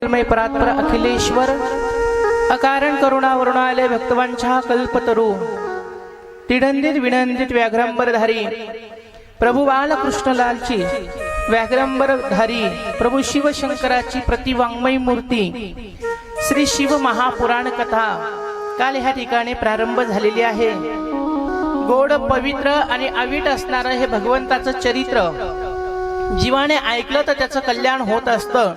मय परात्पर अखिलेश्वर अकारण करुणा वरुणालय भक्तवांछा कल्पतरू तिडंदित विनंदित व्याघ्रंबरधारी प्रभू बालकृष्णलालची व्याघ्रंबरधारी प्रभू शिवशंकराची प्रतिवाङ्मयी मूर्ती श्री शिव महापुराण कथा काल ह्या ठिकाणी प्रारंभ झालेली आहे। गोड पवित्र आणि अवीट असणारं हे भगवंताचं चरित्र जीवाने ऐकलं तर त्याचं कल्याण होत असतं।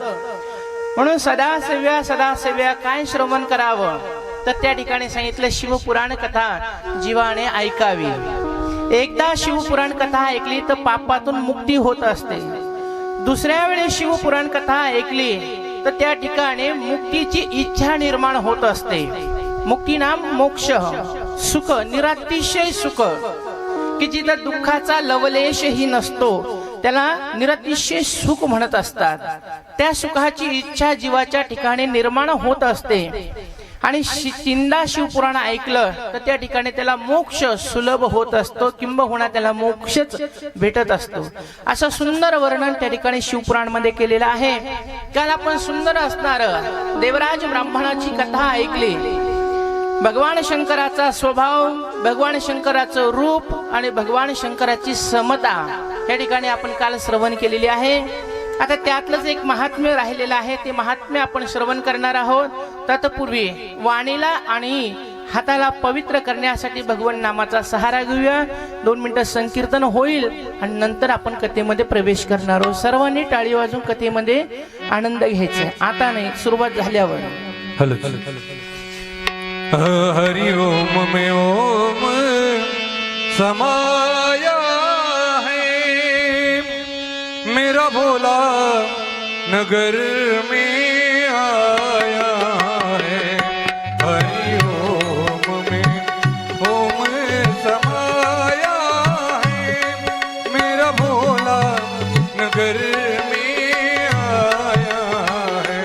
म्हणून सदासेव्या काय श्रवण करावं तर त्या ठिकाणी सांगितलं शिवपुराण कथा जीवाने ऐकावी। एकदा शिवपुराण कथा ऐकली तर पापातून मुक्ती होत असते। दुसऱ्या वेळेस शिवपुराण कथा ऐकली तर त्या ठिकाणी मुक्तीची इच्छा निर्माण होत असते। मुक्ती नाम मोक्ष सुख निरातिशय सुख की जिथं दुःखाचा लवलेशही नसतो त्याला निरातिशय सुख म्हणत असतात। त्या सुखाची इच्छा जीवाच्या ठिकाणी निर्माण होत असते आणि चिंदा शिवपुराण ऐकलं तर त्या ठिकाणी त्याला मोक्ष सुलभ होत असतो किंबहुना त्याला मोक्षच भेटत असतो। असं सुंदर वर्णन त्या ठिकाणी शिवपुराण मध्ये केलेलं आहे। काल आपण सुंदर असणार देवराज ब्राह्मणाची कथा ऐकली। भगवान शंकराचा स्वभाव, भगवान शंकराचं रूप आणि भगवान शंकराची समता या ठिकाणी आपण काल श्रवण केलेली आहे। आता त्यातलंच एक महात्म्य राहिलेलं आहे, ते महात्म्य आपण श्रवण करणार आहोत। तत्पूर्वी वाणीला आणि हाताला पवित्र करण्यासाठी भगवान नामाचा सहारा घेऊया। 2 मिनिटं संकीर्तन होईल आणि नंतर आपण कथेमध्ये प्रवेश करणार आहोत। सर्वांनी टाळी वाजवून कथेमध्ये आनंद घ्यायचा। आता नाही, सुरुवात झाल्यावर हॅलो हरि ओम में ओम समाया है मेरा भोला नगर में आया है। हरि ओम में ओम समाया है मेरा भोला नगर में आया है।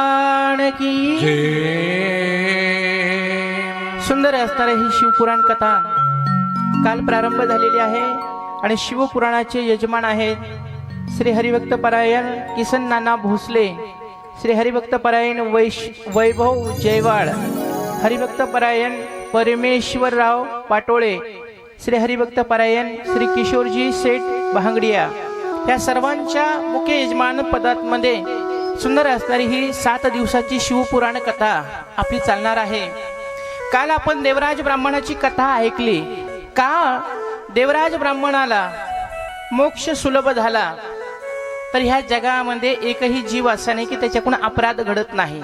भगवान की सुंदर असणारी ही शिवपुराण कथा काल प्रारंभ झालेली आहे आणि शिवपुराणाचे यजमान आहेत श्री हरिभक्त परायण किसन नाना भोसले, श्री हरिभक्त परायण वैभव जयवाळ, हरिभक्त परायण परमेश्वरराव पाटोळे, श्री हरिभक्त परायण श्री किशोरजी सेठ भांगडिया, या सर्वांच्या मुख्य यजमान पदांमध्ये सुंदर असणारी ही 7 दिवसाची शिवपुराण कथा आपली चालणार आहे. काल आपण देवराज ब्राह्मणाची कथा ऐकली. का देवराज ब्राह्मणाला मोक्ष सुलभ झाला, तर ह्या जगामध्ये एकही जीव असा नाही की त्याच्याकडून अपराध घडत नाही.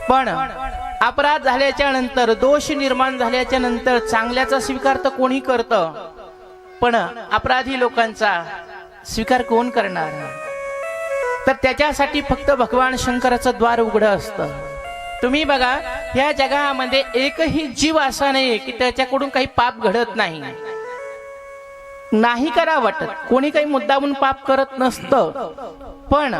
पण अपराध झाल्याच्या नंतर, दोष निर्माण झाल्याच्या नंतर चांगल्याचा स्वीकार तर कोणी करतं, पण अपराधी लोकांचा स्वीकार कोण करणार? तर त्याच्यासाठी फक्त भगवान शंकराचं द्वार उघडं असतं. तुम्ही बघा, या जगामध्ये एकही जीव असा नाही की त्याच्याकडून काही पाप घडत नाही. नाही करा वाटत, कोणी काही मुद्दामून पाप करत नसतं, पण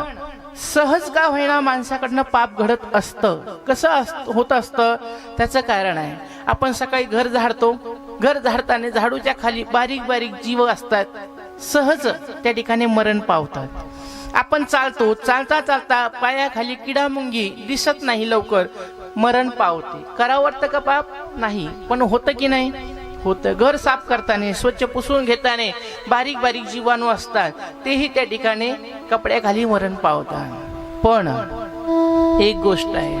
सहज का होईना माणसाकडनं पाप घडत असतं. कसं होत असतं त्याचं कारण आहे. आपण सकाळी घर झाडतो, घर झाडताना झाडूच्या खाली बारीक बारीक जीव असतात, सहज त्या ठिकाणी मरण पावतात. आपण चालतो, चालता चालता पायाखाली किडा मुंगी दिसत नाही, लवकर मरण पावते. करावं वाटतं का पाप? नाही, पण होतं की नाही? होतं. घर साफ करताना, स्वच्छ पुसून घेताना बारीक बारीक जीवाणू असतात, तेही त्या ठिकाणी कपड्याखाली मरण पावतात. पण एक गोष्ट आहे,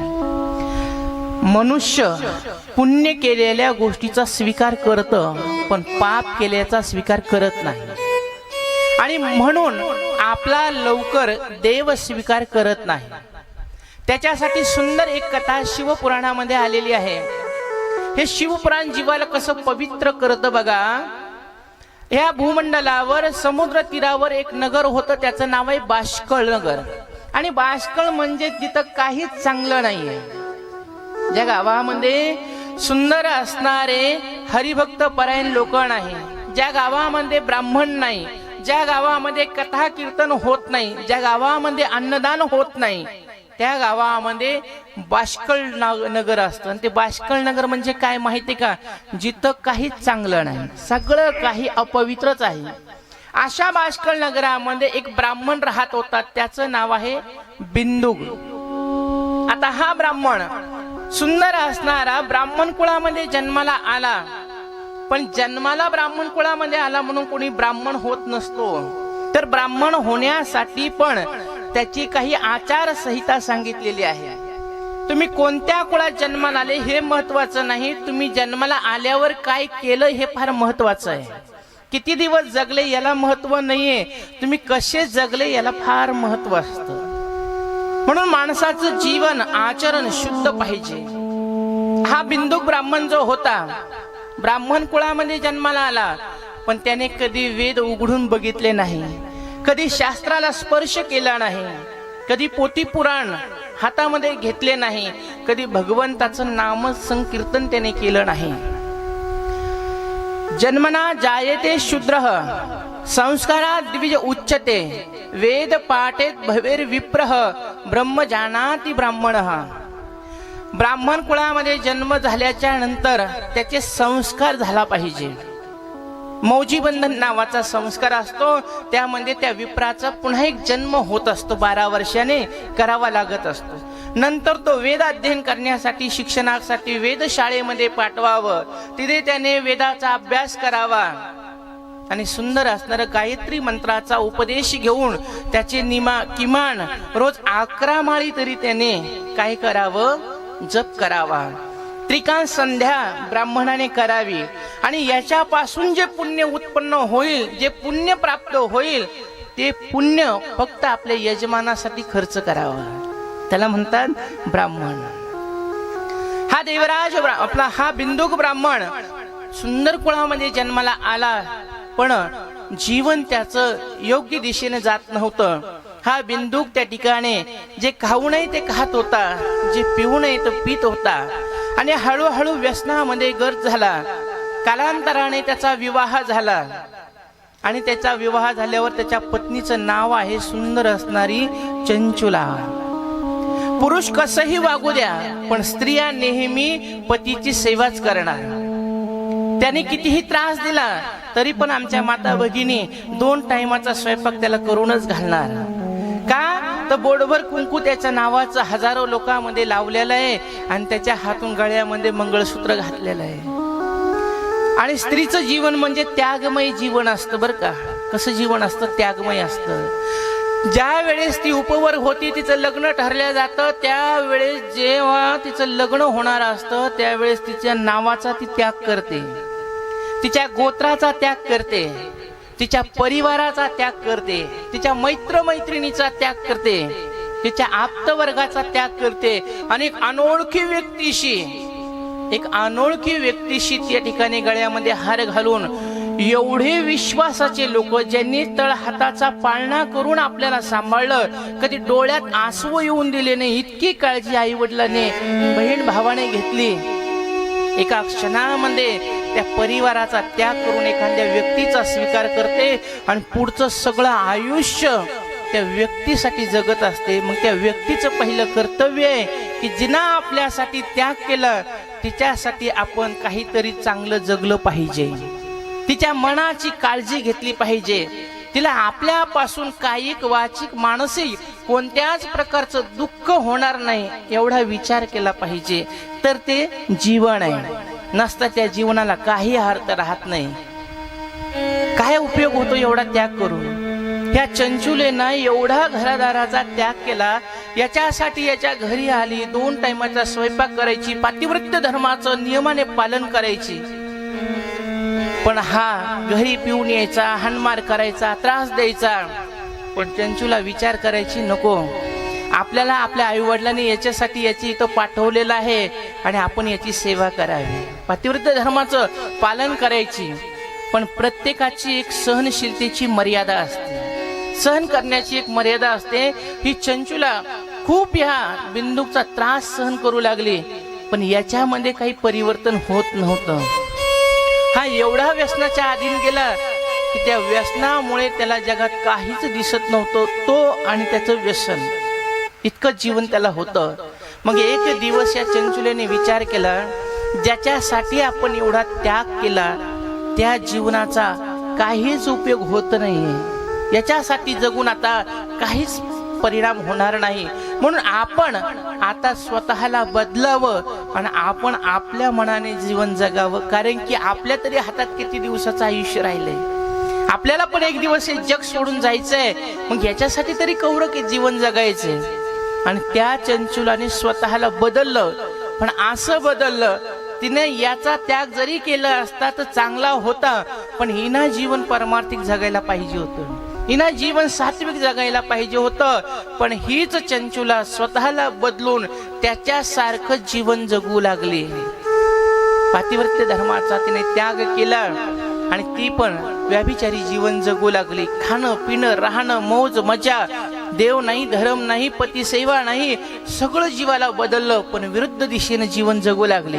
मनुष्य पुण्य केलेल्या गोष्टीचा स्वीकार करतं, पण पाप केल्याचा स्वीकार करत नाही. आणि म्हणून आपला लवकर देव स्वीकार करत नाही. त्याच्यासाठी सुंदर एक कथा शिवपुराणामध्ये आलेली आहे. हे शिवपुराण जीवाला कसं पवित्र करतं बघा. या भूमंडलावर समुद्र तीरावर एक नगर होतं, त्याचं नाव आहे बाष्कळ नगर. आणि बाष्कळ म्हणजे तिथं काहीच चांगलं नाहीये. ज्या गावामध्ये सुंदर असणारे हरिभक्त परायण लोक नाही, ज्या गावामध्ये ब्राह्मण नाही, ज्या गावामध्ये कथा कीर्तन होत नाही, ज्या गावामध्ये अन्नदान होत नाही, त्या गावामध्ये बाष्कळ नगर असतं. आणि ते बाष्कळ नगर म्हणजे काय माहिती का? जिथं काहीच चांगलं नाही, सगळं काही अपवित्रच आहे. अशा बाष्कळ नगरामध्ये एक ब्राह्मण राहत होता, त्याचं नाव आहे बिंदुक. आता हा ब्राह्मण सुंदर असणारा ब्राह्मण कुळामध्ये जन्माला आला, पण जन्माला ब्राह्मण कुळामध्ये आला म्हणून कोणी ब्राह्मण होत नसतो. तर ब्राह्मण होण्यासाठी पण त्याची काही आचारसंहिता सांगितलेली आहे. तुम्ही कोणत्या कुळात जन्माला आले हे महत्वाचं नाही, तुम्ही जन्माला आल्यावर काय केलं हे फार महत्वाचं आहे. किती दिवस जगले याला महत्व नाहीये, तुम्ही कसे जगले याला फार महत्व असतं. म्हणून माणसाचं जीवन आचरण शुद्ध पाहिजे. हा बिंदुक ब्राह्मण जो होता, ब्राह्मण कुळामध्ये जन्माला आला, पण त्याने कधी वेद उघडून बघितले नाही, कधी शास्त्राला स्पर्श केला नाही, कधी पोथी पुराण हातामध्ये घेतले नाही, कधी भगवंताचं नाम संकीर्तन त्याने केलं नाही. जन्मना जायते शूद्रः संस्कारात् द्विज उच्यते वेद पाठेत भवेर विप्रः ब्रह्म जानाति ब्राह्मणः. ब्राह्मण कुळामध्ये जन्म झाल्याच्या नंतर त्याचे संस्कार झाला पाहिजे. मौजी बंधन नावाचा संस्कार असतो, त्यामध्ये त्या विप्राचा पुन्हा एक जन्म होत असतो, 12 वर्षाने करावा लागत असतो. नंतर तो वेद अध्ययन करण्यासाठी, शिक्षणासाठी वेधशाळेमध्ये पाठवावं, तिथे त्याने वेदाचा अभ्यास करावा आणि सुंदर असणारा गायत्री मंत्राचा उपदेश घेऊन त्याचे किमान रोज 11 माळी तरी त्याने काय करावं? जप करावा. त्रिकाल संध्या ब्राह्मणाने करावी. आणि याच्यापासून जे पुण्य उत्पन्न होईल, जे पुण्य प्राप्त होईल, ते पुण्य फक्त आपल्या यजमानासाठी खर्च करावा. त्याला म्हणतात ब्राह्मण. हा देवराज आपला हा बिंदुक ब्राह्मण सुंदर कुळामध्ये जन्माला आला, पण जीवन त्याचं योग्य दिशेने जात नव्हतं. हा बिंदुक त्या ठिकाणी जे खाऊ नये ते खात होता, जे पिऊ नये ते पित होता, आणि हळूहळू व्यसनामध्ये गर्द झाला. कालांतराने त्याचा विवाह झाला, आणि त्याचा विवाह झाल्यावर त्याच्या पत्नीचं नाव आहे सुंदर असणारी चंचुला. पुरुष कसंही वागू द्या, पण स्त्रिया नेहमी पतीची सेवाच करणार. त्याने कितीही त्रास दिला तरी पण आमच्या माता भगिनी 2 टाइमाचा स्वयंपाक त्याला करूनच घालणार. का तर बोटभर कुंकू त्याच्या नावाचं हजारो लोकांमध्ये लावलेलं आहे आणि त्याच्या हातून गळ्यामध्ये मंगळसूत्र घातलेलं आहे. आणि स्त्रीचं जीवन म्हणजे त्यागमय जीवन असतं बरं का. कसं जीवन असतं? त्यागमय असतं. ज्या वेळेस ती उपवर होती, तिचं लग्न ठरलं जातं, त्यावेळेस जेव्हा तिचं लग्न होणार असतं त्यावेळेस तिच्या नावाचा ती त्याग करते, तिच्या गोत्राचा त्याग करते, तिच्या परिवाराचा त्याग करते, तिच्या मैत्रिणीचा त्याग करते, तिच्या आप्तवर्गाचा त्याग करते आणि एक अनोळखी व्यक्तीशी त्या ठिकाणी गळ्यामध्ये हार घालून एवढे विश्वासाचे लोक ज्यांनी तळ हाताचा पाळणा करून आपल्याला सांभाळलं, कधी डोळ्यात आसू येऊन दिले नाही, इतकी काळजी आई वडिलांनी बहीण भावाने घेतली. एका क्षणामध्ये त्या परिवाराचा त्याग करून एखाद्या व्यक्तीचा स्वीकार करते आणि पुढचं सगळं आयुष्य त्या व्यक्तीसाठी जगत असते. मग त्या व्यक्तीचं पहिलं कर्तव्य आहे की जिना आपल्यासाठी त्याग केला तिच्यासाठी आपण काहीतरी चांगलं जगलं पाहिजे, तिच्या मनाची काळजी घेतली पाहिजे, तिला आपल्यापासून कायिक वाचिक मानसिक कोणत्याच प्रकारचं दुःख होणार नाही एवढा विचार केला पाहिजे. तर ते जीवन आहे. नसता त्या जीवनाला काही अर्थ राहत नाही. काय उपयोग होतो एवढा त्याग करून? ह्या चंचुलेनं एवढा घरादाराचा त्याग केला, याच्यासाठी याच्या घरी आली, 2 टाइमाचा स्वयंपाक करायची, पातिव्रत्य धर्माचं नियमाने पालन करायची. पण हा घरी पिऊन यायचा, हाणमार करायचा, त्रास द्यायचा. पण चंचूला विचार करायची नको, आपल्याला आपल्या आई वडिलांनी याच्यासाठी याची इथं पाठवलेलं आहे आणि आपण याची सेवा करावी, पातिव्रत्य धर्माचं पालन करायची. पण प्रत्येकाची एक सहनशीलतेची मर्यादा असते, सहन करण्याची एक मर्यादा असते. ही चंचूला खूप ह्या बिंदूचा त्रास सहन करू लागली, पण याच्यामध्ये काही परिवर्तन होत नव्हतं. हा एवढा व्यसनाच्या अधीन गेला की त्या व्यसनामुळे त्याला जगात काहीच दिसत नव्हतं. तो आणि त्याचं व्यसन इतकं जीवन त्याला होतं. मग एक दिवस या चंचुलेने विचार केला, ज्याच्यासाठी आपण एवढा त्याग केला त्या जीवनाचा काहीच उपयोग होत नाही, याच्यासाठी जगून आता काहीच परिणाम होणार नाही. म्हणून आपण आता स्वतःला बदलावं आणि आपण आपल्या मनाने जीवन जगावं. कारण की आपल्या तरी हातात किती दिवसाचं आयुष्य राहिलंय, आपल्याला पण एक दिवस हे जग सोडून जायचंय. मग याच्यासाठी तरी कवरं की जीवन जगायचंय. आणि त्या चंचुलाने स्वतःला बदललं. पण असं बदललं, तिने याचा त्याग जरी केला असता तर चांगला होता, पण हिना जीवन परमार्थिक जगायला पाहिजे होतं, हिना जीवन सात्विक जगायला पाहिजे होतं. पण हीच चंचुला स्वतःला बदलून त्याच्यासारखं जीवन जगू लागली. पातिव्रत्य धर्माचा तिने त्याग केला आणि ती पण व्याभिचारी जीवन जगू लागली. खाणं पिणं राहणं मौज मजा, देव नाही धर्म नाही पती सेवा नाही, सगळं जीवाला बदललं, पण विरुद्ध दिशेने जीवन जगू लागले.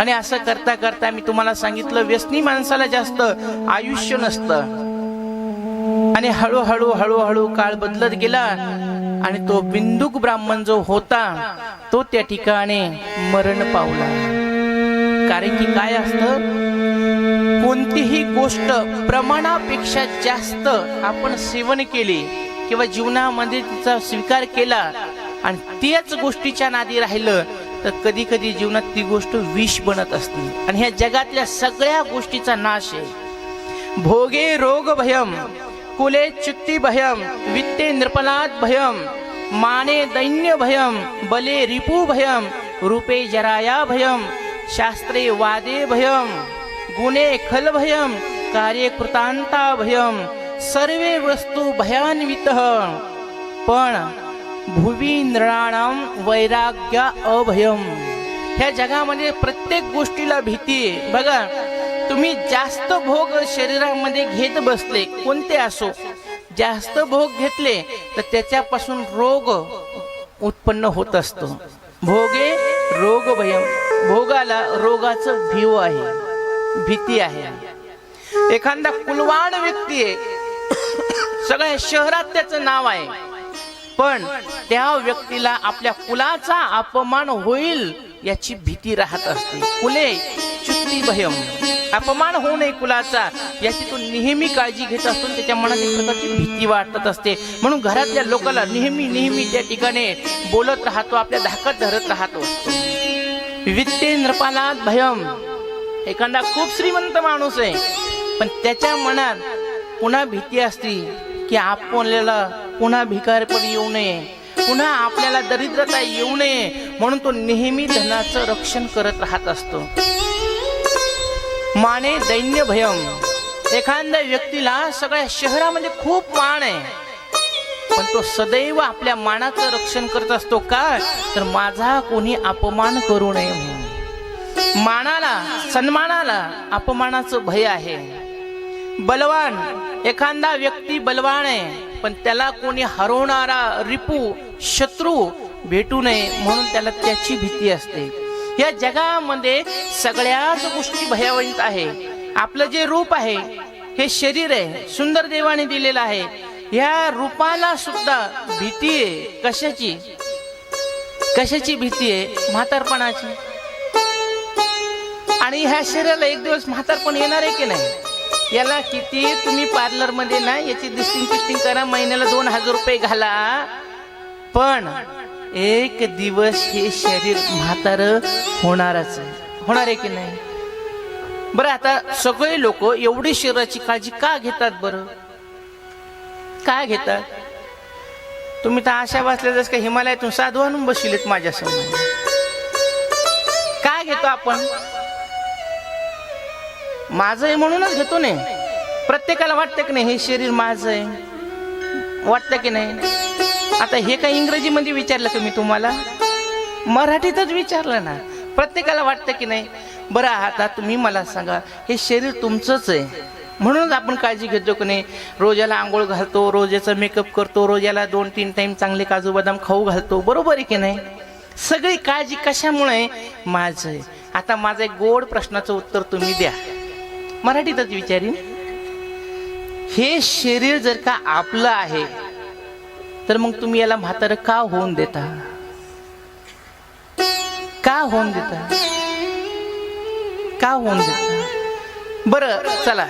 आणि असं करता करता मी तुम्हाला सांगितलं, व्यसनी माणसाला जास्त आयुष्य नसतं. आणि हळूहळू हळूहळू काळ बदलत गेला आणि तो बिंदुक ब्राह्मण जो होता तो त्या ठिकाणी मरण पावला. कारण की काय असतं, कोणतीही गोष्ट प्रमाणापेक्षा जास्त आपण सेवन केली किंवा जीवनामध्ये तिचा स्वीकार केला आणि त्याच गोष्टीच्या नादी राहिलं तर कधी कधी जीवनात ती गोष्ट विष बनत असते. आणि ह्या जगातल्या सगळ्या गोष्टीचा नाश आहे. भोगे रोग भयम, कुले चित्ती भयम, वित्ते नृपलाद भयम, माने दैन्य भयम, बले रिपु भयम, रूपे जराया भयम, शास्त्रे वादे भयम, गुणे खल भयम, कार्ये कृतांता भयम, सर्वे वस्तू भयान्वितः, पण भुवी नृणाम वैराग्य अभयम. ह्या जगामध्ये प्रत्येक गोष्टीला भीती आहे. बघा, तुम्ही जास्त भोग शरीरामध्ये घेत बसले, कोणते असो, जास्त भोग घेतले तर त्याच्यापासून रोग उत्पन्न होत असतो. भोगे रोग भयम, भोगाला रोगाचं भीव आहे, भीती आहे. एखादा कुलवाण व्यक्ती आहे, सगळ्या शहरात त्याचं नाव आहे, पण त्या व्यक्तीला आपल्या कुलाचा अपमान होईल याची भीती राहत असते. कुले च्युती भयम, अपमान होऊ नये कुलाचा याची तो नेहमी काळजी घेत असतो. त्याच्या मनात एक प्रकारची भीती वाटत असते. म्हणून घरातल्या लोकांना नेहमी त्या ठिकाणी बोलत राहतो, आपल्या धाकत धरत राहतो. वित्ते नृपालात भयम, एखादा खूप श्रीमंत माणूस आहे पण त्याच्या मनात पुन्हा भीती असते की आपल्याला पुन्हा भिकारपणी येऊ नये, पुन्हा आपल्याला दरिद्रता येऊ नये, म्हणून तो नेहमी धनाचं रक्षण करत राहत असतो. माने दैन्य भयम, एखाद्या व्यक्तीला सगळ्या शहरामध्ये खूप मान आहे पण तो सदैव आपल्या मानाचं रक्षण करत असतो. का तर माझा कोणी अपमान करू नये म्हणून. मानाला, सन्मानाला अपमानाचं भय आहे. बलवान, एखादा व्यक्ती बलवान आहे पण त्याला कोणी हरवणारा रिपू शत्रू भेटू नये म्हणून त्याला त्याची भीती असते. या जगामध्ये सगळ्याच गोष्टी भयावंत आहे. आपलं जे रूप आहे, हे शरीर आहे, सुंदर देवाने दिलेलं आहे. या रूपाला सुद्धा भीती आहे. कशाची? कशाची भीती आहे? म्हातारपणाची. आणि ह्या शरीराला एक दिवस म्हातारपण येणार आहे की नाही? याला किती तुम्ही पार्लर मध्ये ना याची डिस्टिंग करा, महिन्याला 2000 रुपये घाला, पण एक दिवस हे शरीर म्हातार होणारच आहे. होणार आहे की नाही? बरं, आता सगळे लोक एवढी शरीराची काळजी का घेतात? बरं का घेतात? तुम्ही तर आशा बसल्या जस का हिमालयातून साधू आणून बसलेत माझ्या समोर. का घेतो आपण? माझं आहे म्हणूनच घेतो ने. प्रत्येकाला वाटतं की नाही हे शरीर माझं आहे? वाटतं की नाही? आता हे काही इंग्रजीमध्ये विचारलं की मी तुम्हाला? मराठीतच विचारलं ना. प्रत्येकाला वाटतं की नाही? बरं, आता तुम्ही मला सांगा, हे शरीर तुमचंच आहे म्हणूनच आपण काळजी घेतो की नाही? रोजाला आंघोळ घालतो, रोजाचा मेकअप करतो, रोजाला 2-3 टाइम चांगले काजू बदाम खाऊ घालतो, बरोबर आहे की नाही? सगळी काळजी कशामुळे? माझं आहे. आता माझं एक गोड प्रश्नाचं उत्तर तुम्ही द्या, मराठीतच विचारीन. हे शरीर जर का आपलं आहे तर मग तुम्ही याला म्हातारं का होऊन देता? का होऊन देता? का होऊन देता? बरं चला,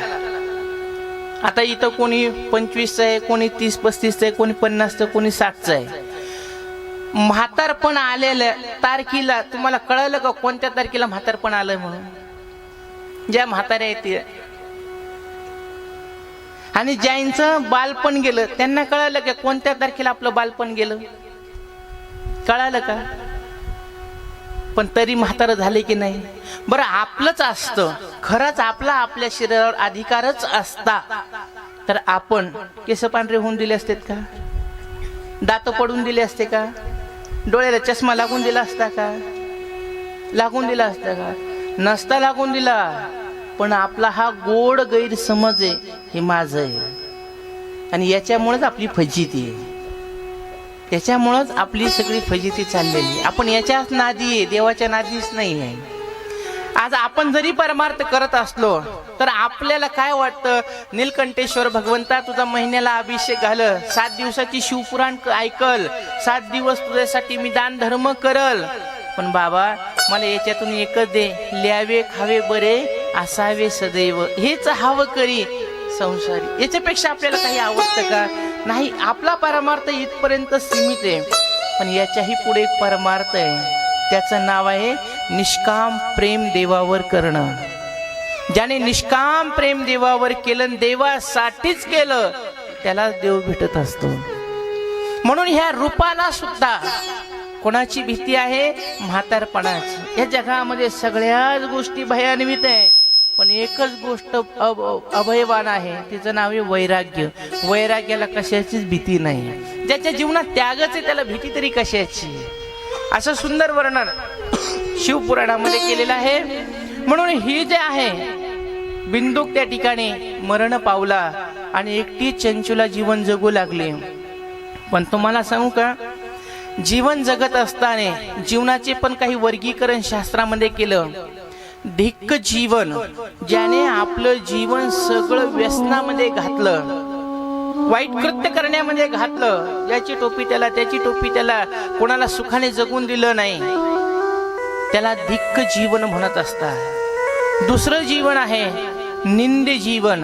आता इथं कोणी 25चं आहे, कोणी 30-35चं आहे, कोणी 50चं, कोणी 60चं आहे. म्हातारपण आलेल्या तारखेला तुम्हाला कळलं का कोणत्या तारखेला म्हातारपण आलंय म्हणून? ज्या म्हाताऱ्या आहेत आणि ज्यांचं बालपण गेलं त्यांना कळालं का कोणत्या तारखेला आपलं बालपण गेलं? कळालं का? पण तरी म्हातारं झाले की नाही? बरं, आपलंच असतं खरंच, आपला आपल्या शरीरावर अधिकारच असता तर आपण केस पांढरे होऊन दिले असतेत का? दात पडून दिले असते का? डोळ्याला चष्मा लागून दिला असता का? लागून दिला असता का? नसता लागून दिला. पण आपला हा गोड गैरसमज आहे, हे माझं आहे आणि याच्यामुळेच आपली फजिती आहे. याच्यामुळेच आपली सगळी फजिती चाललेली. आपण याच्याच नादी आहे, देवाच्या नादीच नाही आहे. आज आपण जरी परमार्थ करत असलो तर आपल्याला काय वाटतं? नीलकंठेश्वर भगवंता, तुझा महिन्याला अभिषेक घाल, 7 दिवसाची शिवपुराण ऐकल, 7 दिवस तुझ्यासाठी मी दान धर्म करल, पण बाबा मला याच्यातून एकच दे, ल्यावे खावे बरे असावे सदैव, हेच हवं करी संसारी. याच्यापेक्षा आपल्याला काही आवडतं का? नाही. आपला परमार्थ इथपर्यंत सीमित आहे, पण याच्याही पुढे एक परमार्थ आहे, त्याचं नाव आहे निष्काम प्रेम देवावर करणं. ज्याने निष्काम प्रेम देवावर केलं, देवासाठीच केलं, त्याला देव भेटत असतो. म्हणून ह्या रूपाला सुद्धा कोणाची भीती आहे? म्हातारपणाची. या जगामध्ये सगळ्याच गोष्टी भयान्वित आहे, पण एकच गोष्ट अभयवान आहे, तिचं नाव आहे वैराग्य. वैराग्याला कशाचीच भीती नाही. ज्याच्या जीवनात त्यागच आहे त्याला भीती तरी कशाची? असं सुंदर वर्णन शिवपुराणामध्ये केलेलं आहे. म्हणून ही जे आहे बिंदुक त्या ठिकाणी मरण पावला आणि एकटी चंचुला जीवन जगू लागले. पण तुम्हाला सांगू का, जीवन जगत असताना जीवनाचे पण काही वर्गीकरण शास्त्रामध्ये केलं. धिक्क जीवन, ज्याने आपलं जीवन सगळं व्यसनामध्ये घातलं, वाईट कृत्य करण्यामध्ये घातलं, याची टोपी त्याला, त्याची टोपी त्याला, कोणाला सुखाने जगून दिलं नाही, त्याला धिक्क जीवन म्हणत असतात. दुसरं जीवन आहे निंद जीवन.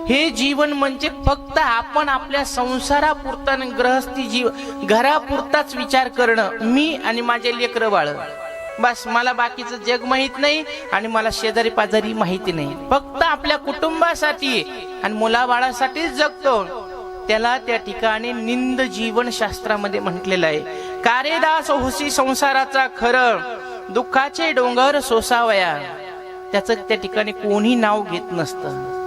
हे जीवन म्हणजे फक्त आपण आपल्या संसारापुरता आणि गृहस्थी घरापुरताच विचार करणं, मी आणि माझे लेकरं बाळ, बस. मला बाकीचं जग माहित नाही आणि मला शेजारी पाजारी माहिती नाही. फक्त आपल्या कुटुंबासाठी आणि मुलाबाळासाठीच जगतो, त्याला त्या ठिकाणी निंद जीवन शास्त्रामध्ये म्हटलेलं आहे. कारेदास होसी संसाराचा खरं, दुःखाचे डोंगर सोसावया, त्याचं त्या ठिकाणी कोणी नाव घेत नसतं.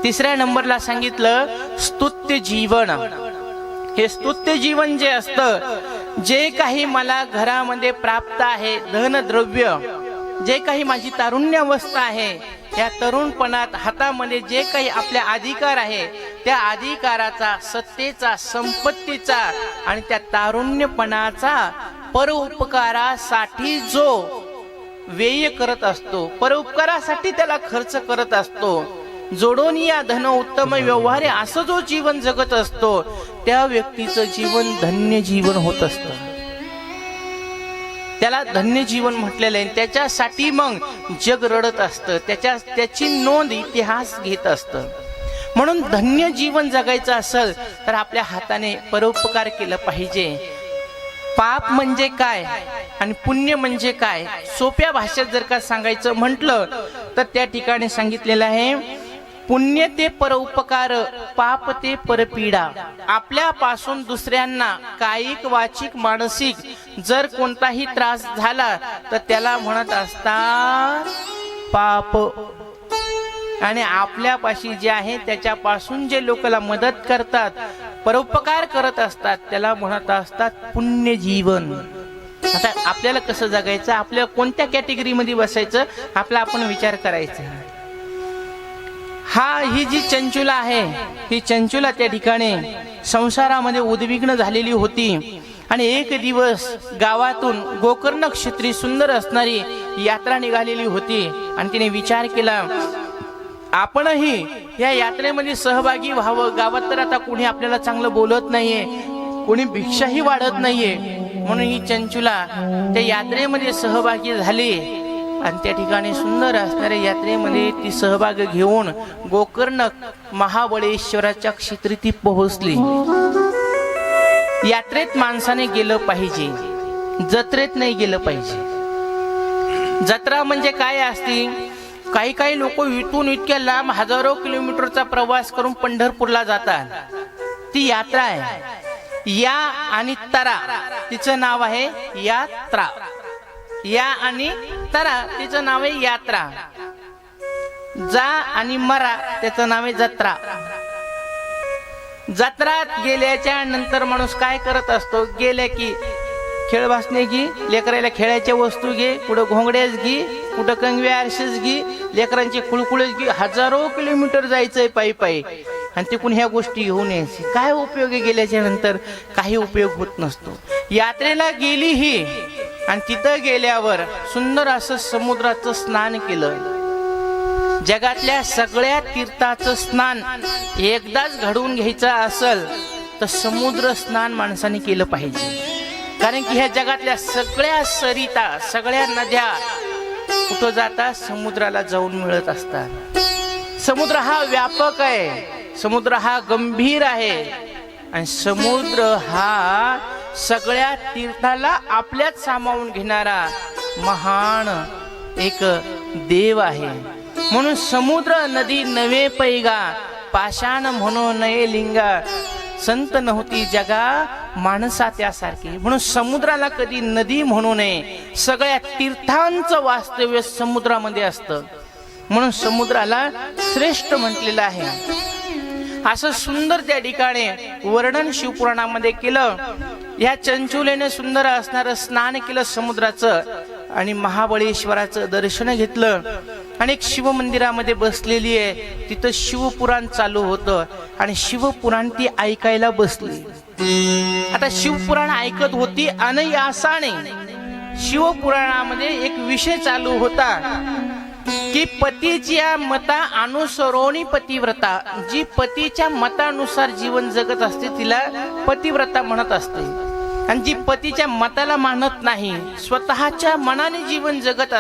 तिसऱ्या नंबरला सांगितलं स्तुत्य जीवन. हे स्तुत्य जीवन जे असतं, जे काही मला घरामध्ये प्राप्त आहे, धनद्रव्य, जे काही माझी तारुण्य अवस्था आहे, या तरुणपणात हातामध्ये जे काही आपल्या अधिकार आहे, त्या अधिकाराचा, सत्तेचा, संपत्तीचा आणि त्या तारुण्यपणाचा परोपकारासाठी जो व्यय करत असतो, परोपकारासाठी त्याला खर्च करत असतो, जोडून या धन उत्तम व्यवहारे असं जो जीवन जगत असतो, त्या व्यक्तीचं जीवन धन्य जीवन होत असतं. त्याला धन्य जीवन म्हटलेलं आहे. त्याच्यासाठी मग जग रडत असतं, त्याची नोंद इतिहास घेत असतं. म्हणून धन्य जीवन जगायचं असेल तर आपल्या हाताने परोपकार केलं पाहिजे. पाप म्हणजे काय आणि पुण्य म्हणजे काय, सोप्या भाषेत जर का सांगायचं म्हटलं तर त्या ठिकाणी सांगितलेलं आहे, पुण्य ते परोपकार, पाप ते परपीडा. आपल्यापासून दुसऱ्यांना कायिक, वाचिक, मानसिक जर कोणताही त्रास झाला तर त्याला म्हणत असतात पाप. आणि आपल्यापाशी जे आहे त्याच्यापासून जे लोकांना मदत करतात, परोपकार करत असतात, त्याला म्हणत असतात पुण्य जीवन. आता आपल्याला कसं जगायचं, आपल्या कोणत्या कॅटेगरीमध्ये बसायचं, आपला आपण विचार करायचा. ही जी चंचुला आहे, ही चंचुला त्या ठिकाणी संसारामध्ये उद्विग्न झालेली होती आणि एक दिवस गावातून गोकर्ण क्षेत्री सुंदर असणारी यात्रा निघालेली होती आणि तिने विचार केला, आपणही या यात्रेमध्ये सहभागी व्हावं. गावात तर आता कोणी आपल्याला चांगलं बोलत नाहीये, कोणी भिक्षाही वाढत नाहीये, म्हणून ही चंचुला त्या यात्रेमध्ये सहभागी झाली आणि त्या ठिकाणी सुंदर असणाऱ्या यात्रेमध्ये ती सहभाग घेऊन गोकर्ण महाबळेश्वराच्या क्षेत्री ती पोहोचली. यात्रेत माणसाने गेलं पाहिजे, जत्रेत नाही गेलं पाहिजे. जत्रा म्हणजे काय असते, काही काही लोक इथून इतक्या लांब हजारो किलोमीटरचा प्रवास करून पंढरपूरला जातात. ती यात्रा आहे. या आणि तरा तिचं नाव आहे यात्रा. या आणि तरा तिचं नाव आहे यात्रा. जा आणि मरा त्याचं नाव आहे जत्रा. जत्रात गेल्याच्या नंतर माणूस काय करत असतो, गेल्या की खेळ भासणे घे, लेकराला खेळायच्या वस्तू घे, कुठं घोंगड्याच घे, कुठं कंगव्या आरसेच घे, लेकरांचे कुळकुळच घे. हजारो किलोमीटर जायचंय पायी पायी आणि तिकडून ह्या गोष्टी घेऊन यायची. काय उपयोग आहे, गेल्याच्या नंतर काही उपयोग होत नसतो. यात्रेला गेली ही आणि तिथं गेल्यावर सुंदर असं समुद्राचं स्नान केलं. जगातल्या सगळ्या तीर्थाचं स्नान एकदाच घडवून घ्यायचं असेल तर समुद्र स्नान माणसाने केलं पाहिजे. कारण की ह्या जगातल्या सगळ्या सरिता, सगळ्या नद्या कुठं जातात, समुद्राला जाऊन मिळत असतात. समुद्र हा व्यापक आहे, समुद्र हा गंभीर आहे आणि समुद्र हा सगळ्या तीर्थाला आपल्यात सामावून घेणारा महान एक देव आहे. म्हणून समुद्र नदी नवे पैगा, पाषाण म्हणून नये लिंगा, संत नव्हती जगा माणसा त्यासारखी. म्हणून समुद्राला कधी नदी म्हणू नये. सगळ्या तीर्थांचं वास्तव्य समुद्रामध्ये असतं, म्हणून समुद्राला श्रेष्ठ म्हटलेलं आहे. असं सुंदर त्या ठिकाणी वर्णन शिवपुराणामध्ये केलं. या चंचुलेने सुंदर असणारं स्नान केलं समुद्राचं आणि महाबळेश्वराचं दर्शन घेतलं आणि एक शिवमंदिरामध्ये बसलेली आहे. तिथं शिवपुराण चालू होतं आणि शिवपुराण ती ऐकायला बसली. आता शिवपुराण ऐकत होती अनयासाने. शिवपुराणामध्ये एक विषय चालू होता की पतीच्या मता अनुसरोनी पतिव्रता, जी पतीच्या मतानुसार जीवन जगत असते तिला पतिव्रता म्हणत असते. आणि जी पतीच्या मताला मानत नाही, स्वतःच्या मनाने जीवन जगत